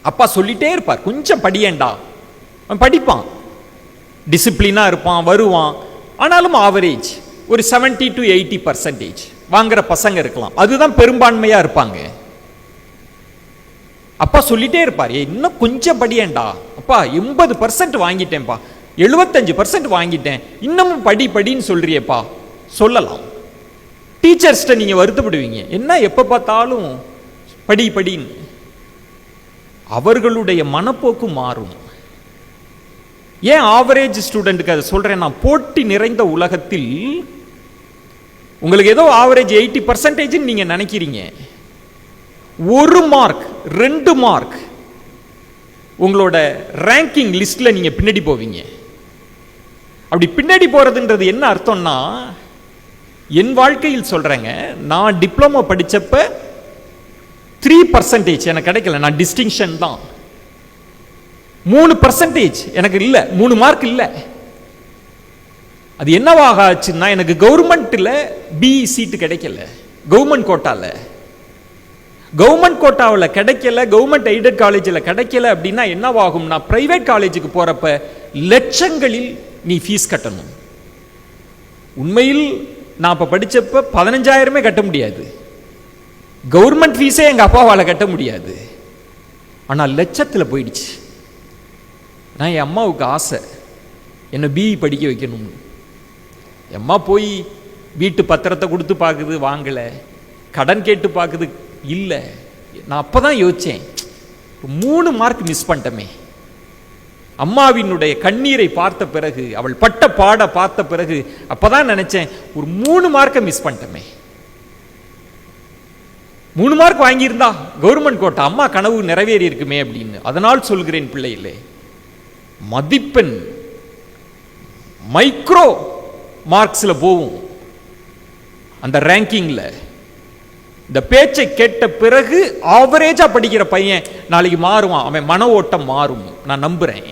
அப்பா சொல்லிட்டே இருப்பார், கொஞ்சம் படியேண்டா. அவன் படிப்பான், டிசிப்ளினா இருப்பான், வருவான். ஆனாலும் ஆவரேஜ் ஒரு 70 to 80% வாங்குற பசங்க இருக்கலாம். அதுதான் பெரும்பான்மையா இருப்பாங்க. அப்பா சொல்லிட்டே இருப்பார், இன்னும் கொஞ்சம் படியேண்டா அப்பா, 80% வாங்கிட்டேன்ப்பா, 75% வாங்கிட்டேன், இன்னமும் படி படின்னு சொல்றியப்பா. சொல்லலாம். டீச்சர்ஸ்ட நீங்க வருத்தப்படுவீங்க, என்ன எப்ப பார்த்தாலும் படி படின்னு. அவர்களுடைய மனப்போக்கு மாறும். ஏன் ஆவரேஜ் ஸ்டூடெண்ட்டுக்கு அதை சொல்றேன்? நான் போட்டி நிறைந்த உலகத்தில் உங்களுக்கு ஏதோ ஆவரேஜ் 80% நீங்க நினைக்கிறீங்க. 1 மார்க் 2 மார்க் உங்களோட ரேங்கிங் லிஸ்ட்ல நீங்க பின்னாடி போவீங்க. அப்படி பின்னாடி போறதுன்றது என்ன அர்த்தம்னா, என் வாழ்க்கையில் சொல்றேங்க, நான் டிப்ளமோ படிச்சப்ப 3% எனக்கு கிடைக்கல, நான் டிஸ்டிங்ஷன் தான். 3% எனக்கு இல்ல, 3 மார்க் இல்ல. அது என்னவாக ஆச்சுன்னா, எனக்கு கவர்மெண்ட்ல பிஇ சீட்டு கிடைக்கல, கவர்மெண்ட் கோட்டால. கவர்மெண்ட் கோட்டாவில் கிடைக்கல, கவர்மெண்ட் எய்டட் காலேஜில் கிடைக்கல அப்படின்னா என்னவாகும்னா, பிரைவேட் காலேஜுக்கு போறப்ப லட்சங்களில் நீ ஃபீஸ் கட்டணும். உண்மையில் நான் அப்ப படிச்சப்ப 15,000 கட்ட முடியாது, கவர்மெண்ட் ஃபீஸே எங்க அப்பாவால் கட்ட முடியாது. ஆனால் லட்சத்தில் போயிடுச்சு. நான் என் அம்மாவுக்கு ஆசை என்னை பிஇ படிக்க வைக்கணும். அம்மா போய் வீட்டு பத்திரத்தை கொடுத்து பார்க்குது, வாங்கல. கடன் கேட்டு பார்க்குது, இல்லை. நான் அப்பதான் யோசிச்சேன், 3 மார்க் மிஸ் பண்ணிட்டமே. அம்மாவினுடைய கண்ணீரை பார்த்த பிறகு, அவள் பட்ட பாட பார்த்த பிறகு அப்பதான் நினைச்சேன், ஒரு 3 மார்க்கை மிஸ் பண்ணிட்டமே. 3 மார்க் வாங்கியிருந்தா கவர்மெண்ட் கோட்டா, அம்மா கனவு நிறைவேறி இருக்குமே அப்படின்னு. அதனால் சொல்கிறேன் பிள்ளைகளே, மதிப்பெண் மைக்ரோ மார்க்ஸ்ல போகும் அந்த ரேங்கிங்ல. இந்த பேச்சை கேட்ட பிறகு ஆவரேஜா படிக்கிற பையன் நாளைக்கு மாறுவான், அவன் மன ஓட்டம் மாறும், நான் நம்புறேன்.